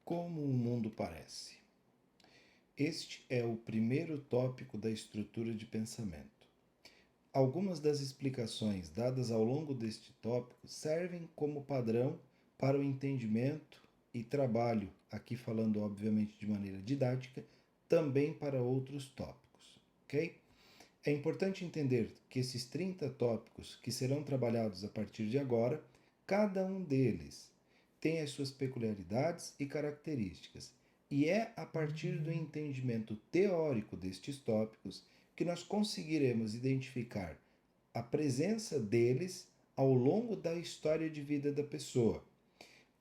Como o mundo parece. Este é o primeiro tópico da estrutura de pensamento. Algumas das explicações dadas ao longo deste tópico servem como padrão para o entendimento e trabalho, aqui falando obviamente de maneira didática, também para outros tópicos, ok? É importante entender que esses 30 tópicos que serão trabalhados a partir de agora, cada um deles tem as suas peculiaridades e características, e é a partir do entendimento teórico destes tópicos que nós conseguiremos identificar a presença deles ao longo da história de vida da pessoa.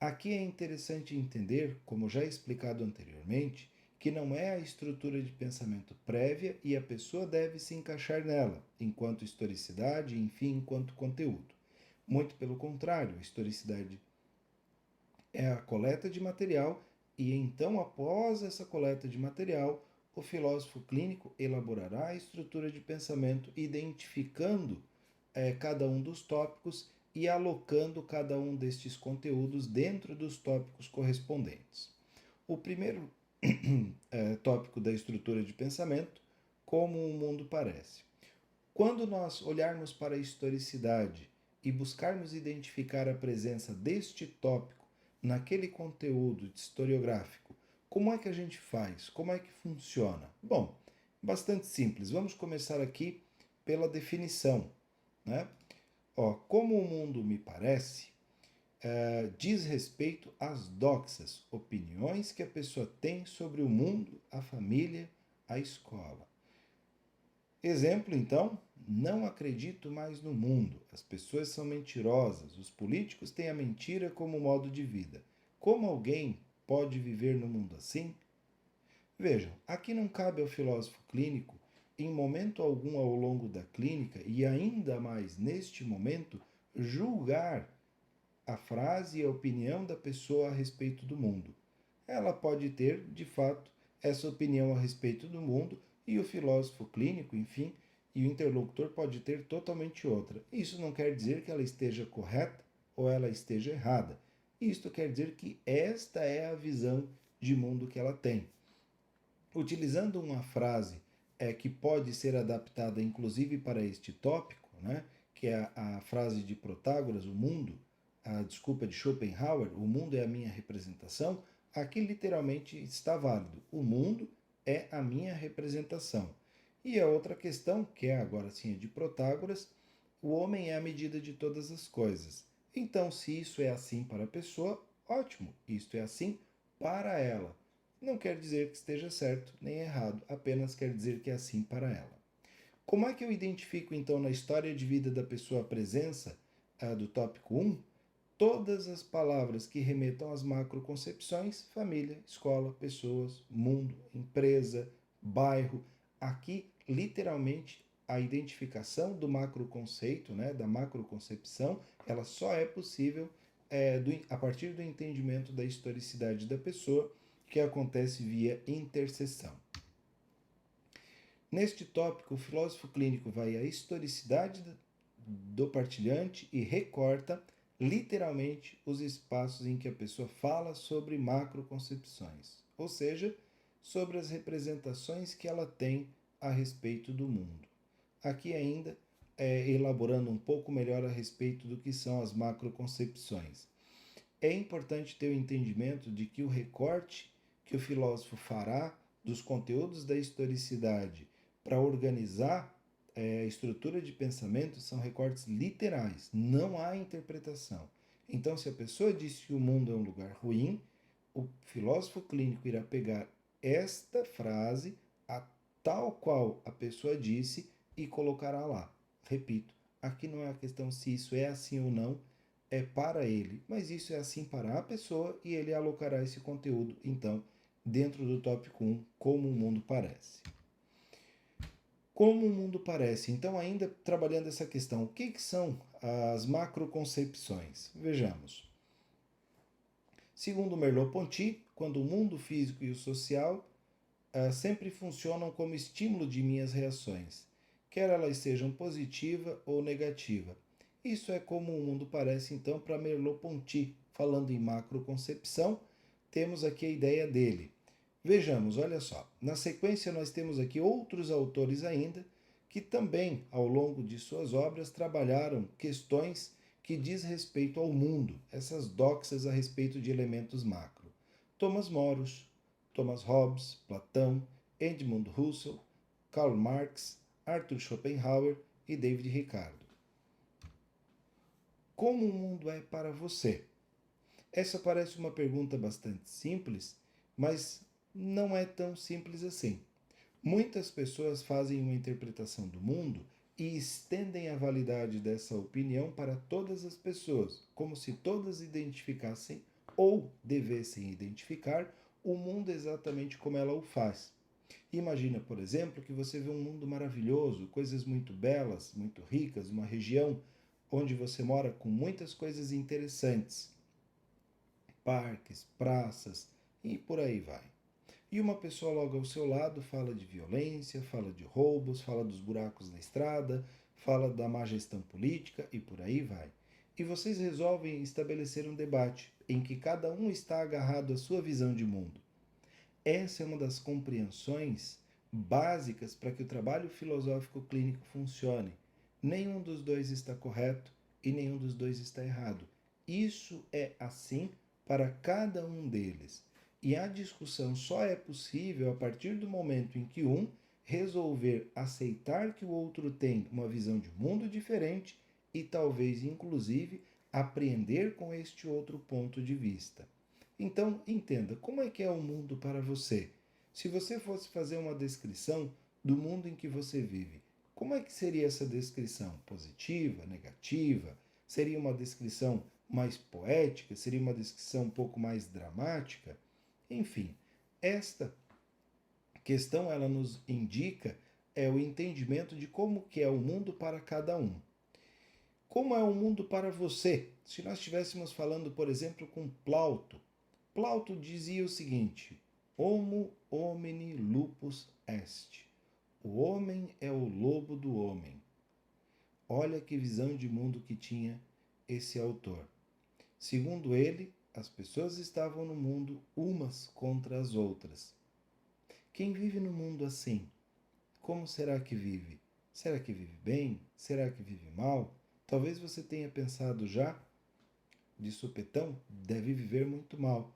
Aqui é interessante entender, como já explicado anteriormente, que não é a estrutura de pensamento prévia e a pessoa deve se encaixar nela, enquanto historicidade, enfim, enquanto conteúdo. Muito pelo contrário, a historicidade é a coleta de material e então, após essa coleta de material, o filósofo clínico elaborará a estrutura de pensamento, identificando cada um dos tópicos e alocando cada um destes conteúdos dentro dos tópicos correspondentes. O primeiro tópico da estrutura de pensamento, como o mundo parece. Quando nós olharmos para a historicidade e buscarmos identificar a presença deste tópico naquele conteúdo historiográfico, como é que a gente faz? Como é que funciona? Bom, bastante simples. Vamos começar aqui pela definição, né? Como o mundo me parece, diz respeito às doxas, opiniões que a pessoa tem sobre o mundo, a família, a escola. Exemplo, então, não acredito mais no mundo. As pessoas são mentirosas, os políticos têm a mentira como modo de vida. Como alguém pode viver no mundo assim? Vejam, aqui não cabe ao filósofo clínico, em momento algum ao longo da clínica, e ainda mais neste momento, julgar a frase e a opinião da pessoa a respeito do mundo. Ela pode ter, de fato, essa opinião a respeito do mundo e o filósofo clínico, enfim, e o interlocutor pode ter totalmente outra. Isso não quer dizer que ela esteja correta ou ela esteja errada. Isto quer dizer que esta é a visão de mundo que ela tem. Utilizando uma frase que pode ser adaptada inclusive para este tópico, né, que é a frase de Protágoras, o mundo, desculpa, de Schopenhauer, o mundo é a minha representação, aqui literalmente está válido. O mundo é a minha representação. E a outra questão, que é agora sim a de Protágoras, o homem é a medida de todas as coisas. Então, se isso é assim para a pessoa, ótimo, isto é assim para ela. Não quer dizer que esteja certo nem errado, apenas quer dizer que é assim para ela. Como é que eu identifico então na história de vida da pessoa a presença do tópico 1? Todas as palavras que remetam às macroconcepções, família, escola, pessoas, mundo, empresa, bairro. Aqui, literalmente, a identificação do macroconceito, né, da macroconcepção, ela só é possível a partir do entendimento da historicidade da pessoa, que acontece via interseção. Neste tópico, o filósofo clínico vai à historicidade do partilhante e recorta literalmente os espaços em que a pessoa fala sobre macroconcepções, ou seja, sobre as representações que ela tem a respeito do mundo. Aqui ainda elaborando um pouco melhor a respeito do que são as macroconcepções. É importante ter o entendimento de que o recorte que o filósofo fará dos conteúdos da historicidade para organizar a estrutura de pensamento são recortes literais, não há interpretação. Então, se a pessoa diz que o mundo é um lugar ruim, o filósofo clínico irá pegar esta frase, a tal qual a pessoa disse, e colocará lá. Repito, aqui não é a questão se isso é assim ou não, é para ele, mas isso é assim para a pessoa e ele alocará esse conteúdo, então, dentro do tópico 1, como o mundo parece. Como o mundo parece, então, ainda trabalhando essa questão, o que são as macroconcepções? Vejamos. Segundo Merleau-Ponty, quando o mundo físico e o social sempre funcionam como estímulo de minhas reações, quer elas sejam positiva ou negativa. Isso é como o mundo parece então para Merleau-Ponty, falando em macroconcepção, temos aqui a ideia dele. Vejamos, olha só. Na sequência, nós temos aqui outros autores ainda que também, ao longo de suas obras, trabalharam questões que diz respeito ao mundo, essas doxas a respeito de elementos macro. Thomas More, Thomas Hobbes, Platão, Edmund Husserl, Karl Marx, Arthur Schopenhauer e David Ricardo. Como o mundo é para você? Essa parece uma pergunta bastante simples, mas não é tão simples assim. Muitas pessoas fazem uma interpretação do mundo e estendem a validade dessa opinião para todas as pessoas, como se todas identificassem ou devessem identificar o mundo exatamente como ela o faz. Imagina, por exemplo, que você vê um mundo maravilhoso, coisas muito belas, muito ricas, uma região onde você mora com muitas coisas interessantes, parques, praças e por aí vai. E uma pessoa logo ao seu lado fala de violência, fala de roubos, fala dos buracos na estrada, fala da má gestão política e por aí vai. E vocês resolvem estabelecer um debate em que cada um está agarrado à sua visão de mundo. Essa é uma das compreensões básicas para que o trabalho filosófico clínico funcione. Nenhum dos dois está correto e nenhum dos dois está errado. Isso é assim para cada um deles. E a discussão só é possível a partir do momento em que um resolver aceitar que o outro tem uma visão de mundo diferente e talvez, inclusive, apreender com este outro ponto de vista. Então, entenda, como é que é o mundo para você? Se você fosse fazer uma descrição do mundo em que você vive, como é que seria essa descrição? Positiva, negativa? Seria uma descrição mais poética? Seria uma descrição um pouco mais dramática? Enfim, esta questão ela nos indica o entendimento de como que é o mundo para cada um. Como é o mundo para você? Se nós estivéssemos falando, por exemplo, com Plauto, Plauto dizia o seguinte: Homo homini lupus est. O homem é o lobo do homem. Olha que visão de mundo que tinha esse autor. Segundo ele, as pessoas estavam no mundo umas contra as outras. Quem vive no mundo assim, como será que vive? Será que vive bem? Será que vive mal? Talvez você tenha pensado já, de supetão, deve viver muito mal.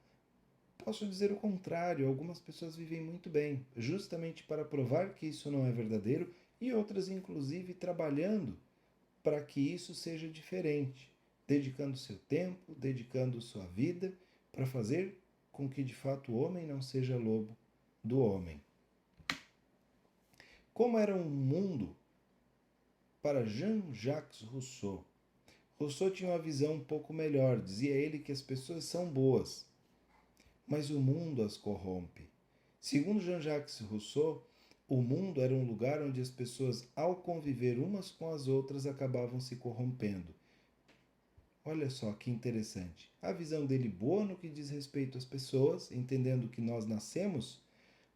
Posso dizer o contrário, algumas pessoas vivem muito bem, justamente para provar que isso não é verdadeiro e outras, inclusive, trabalhando para que isso seja diferente, dedicando seu tempo, dedicando sua vida para fazer com que de fato o homem não seja lobo do homem. Como era um mundo para Jean-Jacques Rousseau? Rousseau tinha uma visão um pouco melhor, dizia ele que as pessoas são boas, mas o mundo as corrompe. Segundo Jean-Jacques Rousseau, o mundo era um lugar onde as pessoas, ao conviver umas com as outras, acabavam se corrompendo. Olha só que interessante. A visão dele boa no que diz respeito às pessoas, entendendo que nós nascemos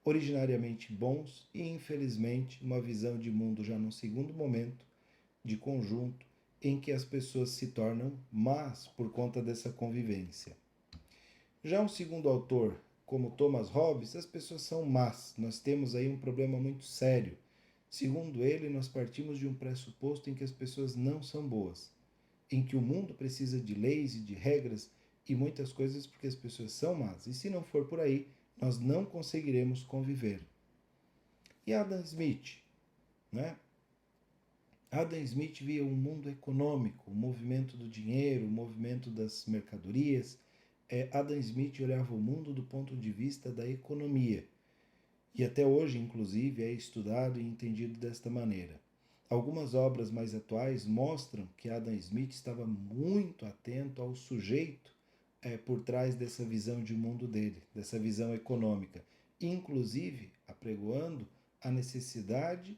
originariamente bons e, infelizmente, uma visão de mundo já num segundo momento, de conjunto, em que as pessoas se tornam más por conta dessa convivência. Já um segundo autor, como Thomas Hobbes, as pessoas são más. Nós temos aí um problema muito sério. Segundo ele, nós partimos de um pressuposto em que as pessoas não são boas, em que o mundo precisa de leis e de regras e muitas coisas porque as pessoas são más. E se não for por aí, nós não conseguiremos conviver. E Adam Smith, né? Adam Smith via um mundo econômico, o movimento do dinheiro, o movimento das mercadorias. Adam Smith olhava o mundo do ponto de vista da economia. E até hoje, inclusive, é estudado e entendido desta maneira. Algumas obras mais atuais mostram que Adam Smith estava muito atento ao sujeito por trás dessa visão de mundo dele, dessa visão econômica, inclusive apregoando a necessidade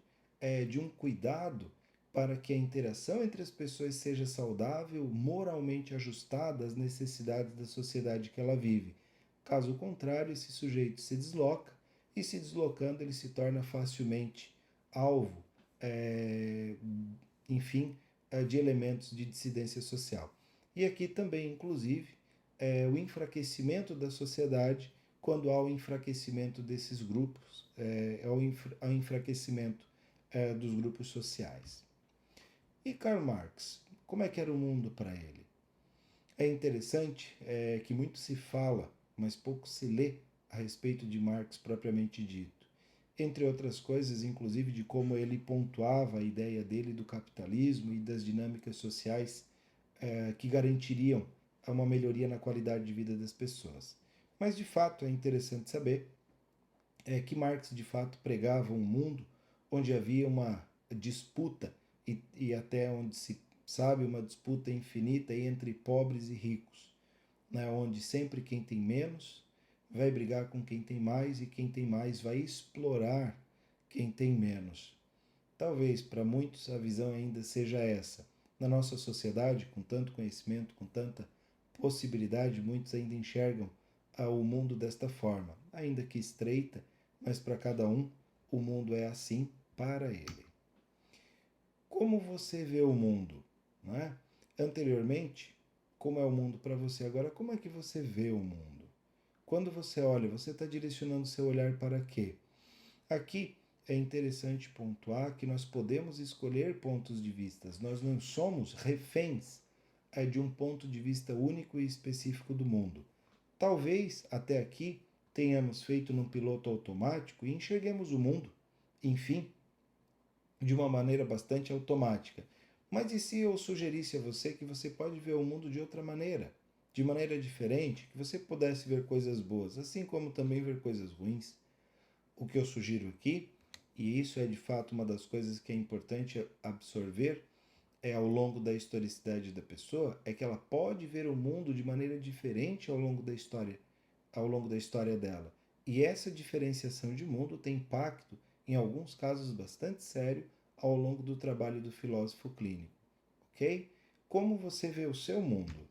de um cuidado para que a interação entre as pessoas seja saudável, moralmente ajustada às necessidades da sociedade que ela vive. Caso contrário, esse sujeito se desloca e, se deslocando, ele se torna facilmente alvo, enfim, de elementos de dissidência social. E aqui também, inclusive, o enfraquecimento da sociedade quando há o enfraquecimento desses grupos, ao enfraquecimento dos grupos sociais. E Karl Marx, como é que era o mundo para ele? É interessante que muito se fala, mas pouco se lê a respeito de Marx propriamente dito. Entre outras coisas, inclusive de como ele pontuava a ideia dele do capitalismo e das dinâmicas sociais que garantiriam uma melhoria na qualidade de vida das pessoas. Mas de fato é interessante saber que Marx de fato pregava um mundo onde havia uma disputa e até onde se sabe uma disputa infinita entre pobres e ricos, né? Onde sempre quem tem menos vai brigar com quem tem mais e quem tem mais vai explorar quem tem menos. Talvez para muitos a visão ainda seja essa. Na nossa sociedade, com tanto conhecimento, com tanta possibilidade, muitos ainda enxergam o mundo desta forma, ainda que estreita, mas para cada um o mundo é assim para ele. Como você vê o mundo? Não é? Anteriormente, como é o mundo para você agora? Como é que você vê o mundo? Quando você olha, você está direcionando seu olhar para quê? Aqui é interessante pontuar que nós podemos escolher pontos de vista. Nós não somos reféns de um ponto de vista único e específico do mundo. Talvez até aqui tenhamos feito num piloto automático e enxerguemos o mundo, enfim, de uma maneira bastante automática. Mas e se eu sugerisse a você que você pode ver o mundo de outra maneira, de maneira diferente, que você pudesse ver coisas boas, assim como também ver coisas ruins? O que eu sugiro aqui, e isso é de fato uma das coisas que é importante absorver ao longo da historicidade da pessoa, é que ela pode ver o mundo de maneira diferente ao longo da história dela. E essa diferenciação de mundo tem impacto, em alguns casos bastante sério, ao longo do trabalho do filósofo clínico. Ok? Como você vê o seu mundo?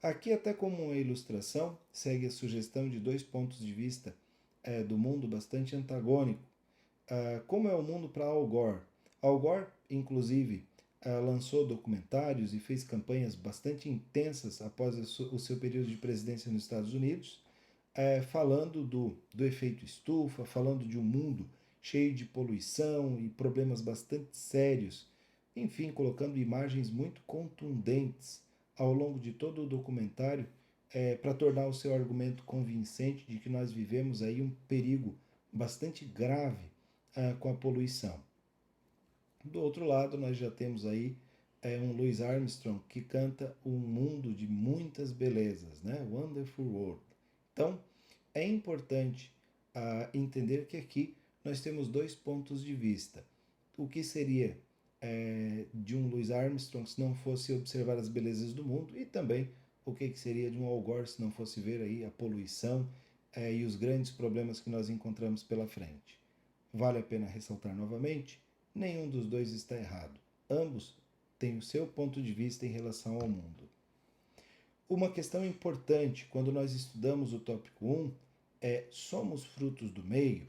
Aqui, até como uma ilustração, segue a sugestão de dois pontos de vista do mundo bastante antagônico. Como é o mundo para Al Gore? Al Gore, inclusive, lançou documentários e fez campanhas bastante intensas após o seu período de presidência nos Estados Unidos, falando do efeito estufa, falando de um mundo cheio de poluição e problemas bastante sérios, enfim, colocando imagens muito contundentes ao longo de todo o documentário para tornar o seu argumento convincente de que nós vivemos aí um perigo bastante grave com a poluição. Do outro lado, nós já temos aí um Louis Armstrong que canta um mundo de muitas belezas, né? Wonderful World. Então, é importante entender que aqui nós temos dois pontos de vista. O que seria de um Louis Armstrong se não fosse observar as belezas do mundo e também o que seria de um Al Gore se não fosse ver aí a poluição e os grandes problemas que nós encontramos pela frente. Vale a pena ressaltar novamente, nenhum dos dois está errado. Ambos têm o seu ponto de vista em relação ao mundo. Uma questão importante quando nós estudamos o tópico 1 é: somos frutos do meio?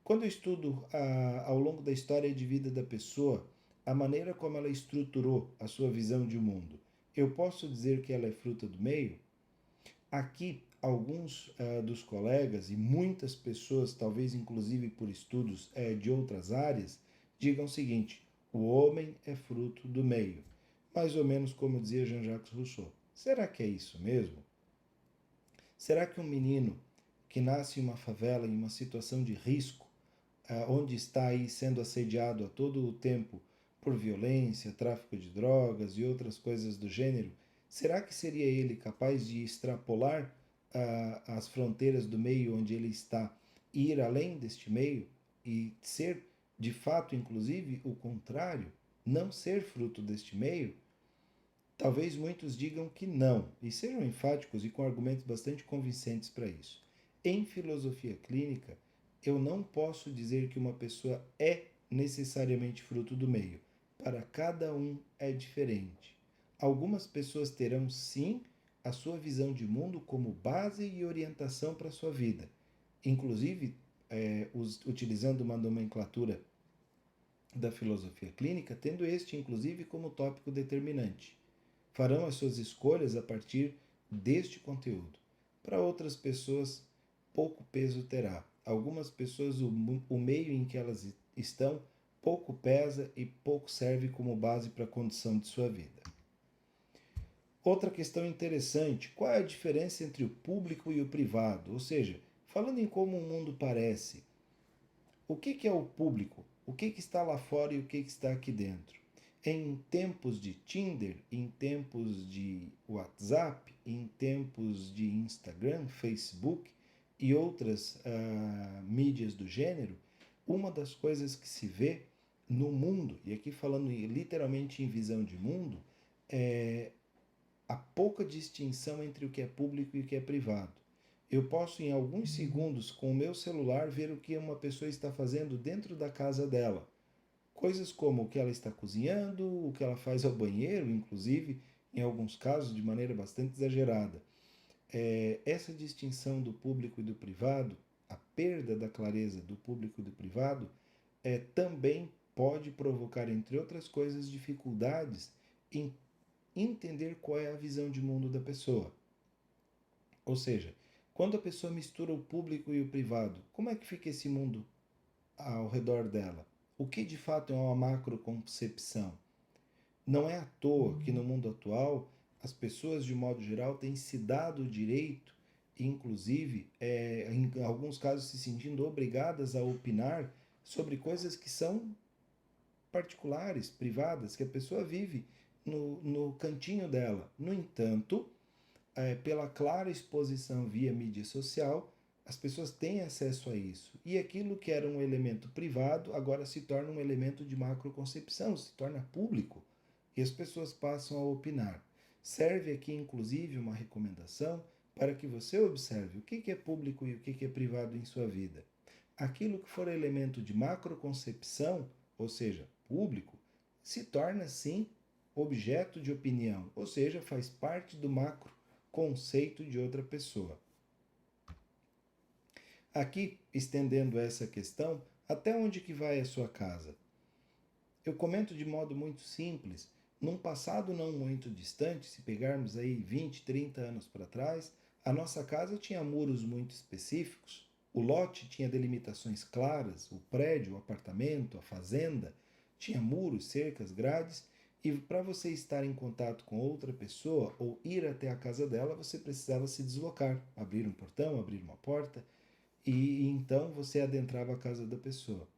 Quando eu estudo ao longo da história de vida da pessoa, a maneira como ela estruturou a sua visão de mundo, eu posso dizer que ela é fruta do meio? Aqui, alguns dos colegas e muitas pessoas, talvez inclusive por estudos de outras áreas, digam o seguinte: o homem é fruto do meio. Mais ou menos como dizia Jean-Jacques Rousseau. Será que é isso mesmo? Será que um menino que nasce em uma favela, em uma situação de risco, onde está aí sendo assediado a todo o tempo por violência, tráfico de drogas e outras coisas do gênero, será que seria ele capaz de extrapolar as fronteiras do meio onde ele está e ir além deste meio e ser, de fato, inclusive, o contrário, não ser fruto deste meio? Talvez muitos digam que não, e sejam enfáticos e com argumentos bastante convincentes para isso. Em filosofia clínica, eu não posso dizer que uma pessoa é necessariamente fruto do meio. Para cada um é diferente. Algumas pessoas terão sim a sua visão de mundo como base e orientação para a sua vida, inclusive utilizando uma nomenclatura da filosofia clínica, tendo este inclusive como tópico determinante. Farão as suas escolhas a partir deste conteúdo. Para outras pessoas, pouco peso terá. Algumas pessoas, o meio em que elas estão pouco pesa e pouco serve como base para a condução de sua vida. Outra questão interessante, qual é a diferença entre o público e o privado? Ou seja, falando em como o mundo parece, o que é o público? O que está lá fora e o que está aqui dentro? Em tempos de Tinder, em tempos de WhatsApp, em tempos de Instagram, Facebook e outras mídias do gênero, uma das coisas que se vê no mundo, e aqui falando literalmente em visão de mundo, é a pouca distinção entre o que é público e o que é privado. Eu posso, em alguns segundos, com o meu celular, ver o que uma pessoa está fazendo dentro da casa dela. Coisas como o que ela está cozinhando, o que ela faz ao banheiro, inclusive, em alguns casos, de maneira bastante exagerada. Essa distinção do público e do privado, a perda da clareza do público e do privado, também pode provocar, entre outras coisas, dificuldades em entender qual é a visão de mundo da pessoa. Ou seja, quando a pessoa mistura o público e o privado, como é que fica esse mundo ao redor dela? O que de fato é uma macroconcepção? Não é à toa que no mundo atual as pessoas, de modo geral, têm se dado o direito, inclusive, em alguns casos, se sentindo obrigadas a opinar sobre coisas que são particulares, privadas, que a pessoa vive no cantinho dela. No entanto, pela clara exposição via mídia social, as pessoas têm acesso a isso. E aquilo que era um elemento privado agora se torna um elemento de macroconcepção, se torna público. E as pessoas passam a opinar. Serve aqui, inclusive, uma recomendação para que você observe o que é público e o que é privado em sua vida. Aquilo que for elemento de macroconcepção, ou seja, público, se torna, sim, objeto de opinião, ou seja, faz parte do macro conceito de outra pessoa. Aqui, estendendo essa questão, até onde que vai a sua casa? Eu comento de modo muito simples. Num passado não muito distante, se pegarmos aí 20, 30 anos para trás, a nossa casa tinha muros muito específicos, o lote tinha delimitações claras, o prédio, o apartamento, a fazenda, tinha muros, cercas, grades, e para você estar em contato com outra pessoa ou ir até a casa dela, você precisava se deslocar, abrir um portão, abrir uma porta, e então você adentrava a casa da pessoa.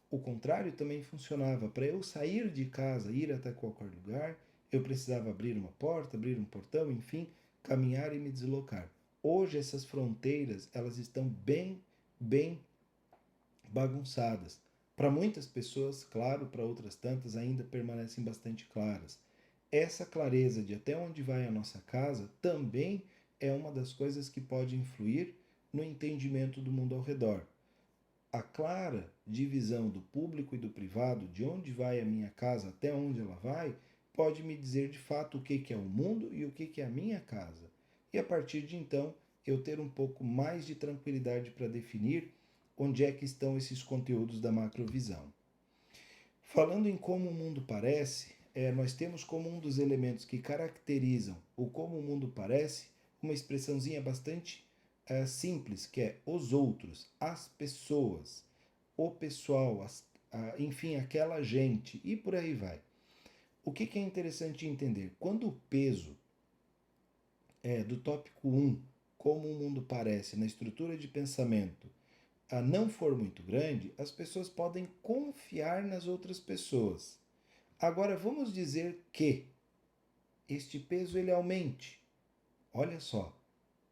O contrário também funcionava. Para eu sair de casa, ir até qualquer lugar, eu precisava abrir uma porta, abrir um portão, enfim, caminhar e me deslocar. Hoje essas fronteiras, elas estão bem bagunçadas. Para muitas pessoas, claro, para outras tantas ainda permanecem bastante claras. Essa clareza de até onde vai a nossa casa também é uma das coisas que pode influir no entendimento do mundo ao redor. A clara divisão do público e do privado, de onde vai a minha casa até onde ela vai, pode me dizer de fato o que é o mundo e o que é a minha casa. E a partir de então, eu ter um pouco mais de tranquilidade para definir onde é que estão esses conteúdos da macrovisão. Falando em como o mundo parece, nós temos como um dos elementos que caracterizam o como o mundo parece uma expressãozinha bastante simples, que é os outros, as pessoas, o pessoal, enfim, aquela gente, e por aí vai. O que é interessante entender? Quando o peso do tópico 1, como o mundo parece, na estrutura de pensamento, não for muito grande, as pessoas podem confiar nas outras pessoas. Agora vamos dizer que este peso ele aumente. Olha só,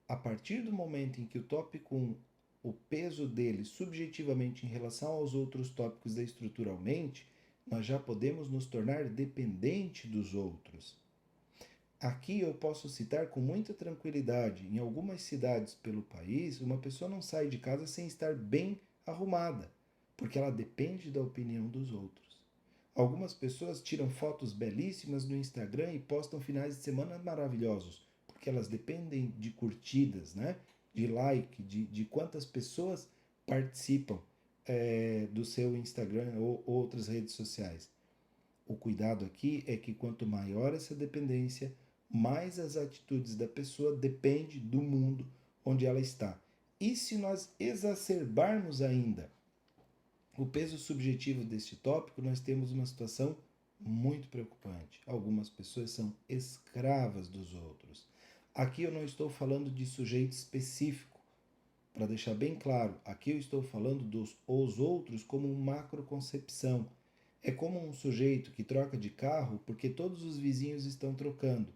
a partir do momento em que o tópico 1, o peso dele subjetivamente em relação aos outros tópicos da estrutura aumente, nós já podemos nos tornar dependente dos outros. Aqui eu posso citar com muita tranquilidade, em algumas cidades pelo país, uma pessoa não sai de casa sem estar bem arrumada, porque ela depende da opinião dos outros. Algumas pessoas tiram fotos belíssimas no Instagram e postam finais de semana maravilhosos, porque elas dependem de curtidas, né? De like, de quantas pessoas participam do seu Instagram ou outras redes sociais. O cuidado aqui é que quanto maior essa dependência, mais as atitudes da pessoa dependem do mundo onde ela está. E se nós exacerbarmos ainda o peso subjetivo deste tópico, nós temos uma situação muito preocupante. Algumas pessoas são escravas dos outros. Aqui eu não estou falando de sujeito específico, para deixar bem claro, aqui eu estou falando dos os outros como uma macroconcepção. É como um sujeito que troca de carro porque todos os vizinhos estão trocando.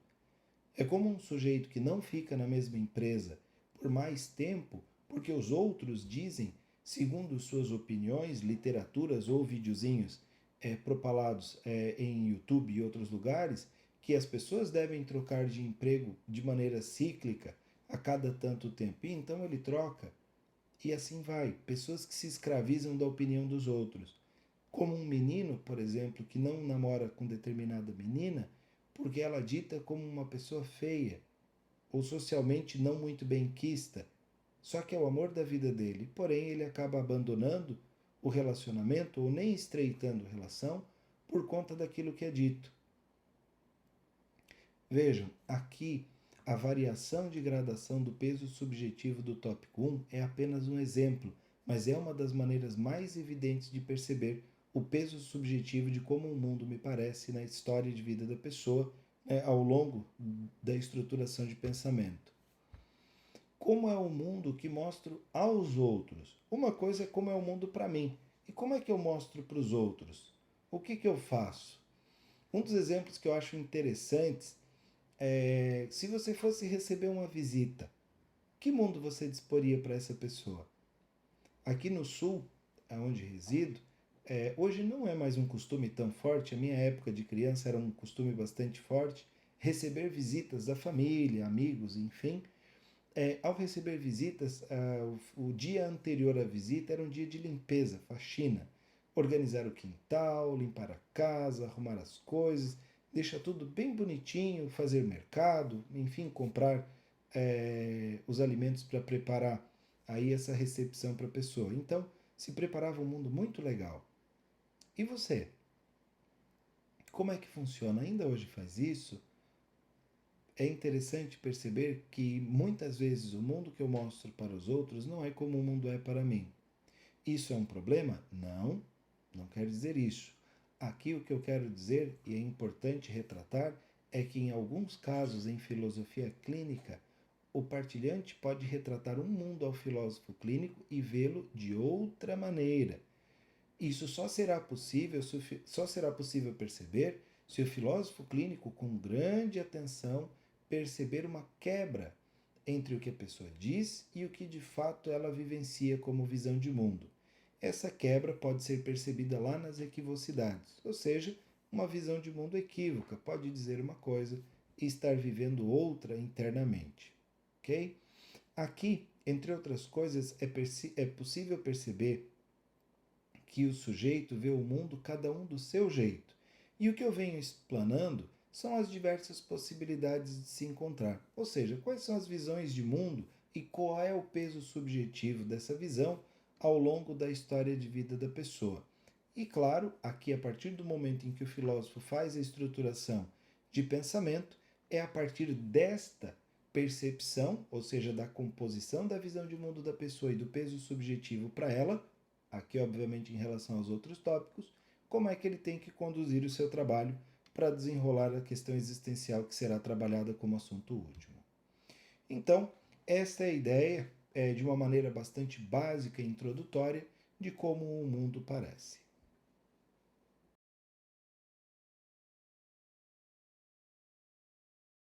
É como um sujeito que não fica na mesma empresa por mais tempo porque os outros dizem, segundo suas opiniões, literaturas ou videozinhos propalados em YouTube e outros lugares, que as pessoas devem trocar de emprego de maneira cíclica a cada tanto tempo. E então ele troca. E assim vai. Pessoas que se escravizam da opinião dos outros. Como um menino, por exemplo, que não namora com determinada menina porque ela é dita como uma pessoa feia ou socialmente não muito benquista, só que é o amor da vida dele, porém ele acaba abandonando o relacionamento ou nem estreitando a relação por conta daquilo que é dito. Vejam, aqui a variação de gradação do peso subjetivo do tópico 1 é apenas um exemplo, mas é uma das maneiras mais evidentes de perceber o peso subjetivo de como o mundo me parece na história de vida da pessoa, ao longo da estruturação de pensamento. Como é o mundo que mostro aos outros? Uma coisa é como é o mundo para mim. E como é que eu mostro para os outros? O que eu faço? Um dos exemplos que eu acho interessantes é se você fosse receber uma visita, que mundo você disporia para essa pessoa? Aqui no sul, onde resido, hoje não é mais um costume tão forte. A minha época de criança era um costume bastante forte receber visitas da família, amigos, enfim. Ao receber visitas, o dia anterior à visita era um dia de limpeza, faxina. Organizar o quintal, limpar a casa, arrumar as coisas, deixar tudo bem bonitinho, fazer mercado, enfim, comprar os alimentos para preparar aí essa recepção para a pessoa. Então, se preparava um mundo muito legal. E você? Como é que funciona? Ainda hoje faz isso? É interessante perceber que muitas vezes o mundo que eu mostro para os outros não é como o mundo é para mim. Isso é um problema? Não, não quer dizer isso. Aqui o que eu quero dizer, e é importante retratar, é que em alguns casos em filosofia clínica, o partilhante pode retratar um mundo ao filósofo clínico e vê-lo de outra maneira. Isso só será possível perceber se o filósofo clínico, com grande atenção, perceber uma quebra entre o que a pessoa diz e o que de fato ela vivencia como visão de mundo. Essa quebra pode ser percebida lá nas equivocidades, ou seja, uma visão de mundo equívoca, pode dizer uma coisa e estar vivendo outra internamente. Ok? Aqui, entre outras coisas, é possível perceber que o sujeito vê o mundo cada um do seu jeito. E o que eu venho explanando são as diversas possibilidades de se encontrar, ou seja, quais são as visões de mundo e qual é o peso subjetivo dessa visão ao longo da história de vida da pessoa. E claro, aqui a partir do momento em que o filósofo faz a estruturação de pensamento, é a partir desta percepção, ou seja, da composição da visão de mundo da pessoa e do peso subjetivo para ela, aqui obviamente em relação aos outros tópicos, como é que ele tem que conduzir o seu trabalho para desenrolar a questão existencial que será trabalhada como assunto último. Então, esta é a ideia, de uma maneira bastante básica e introdutória, de como o mundo parece.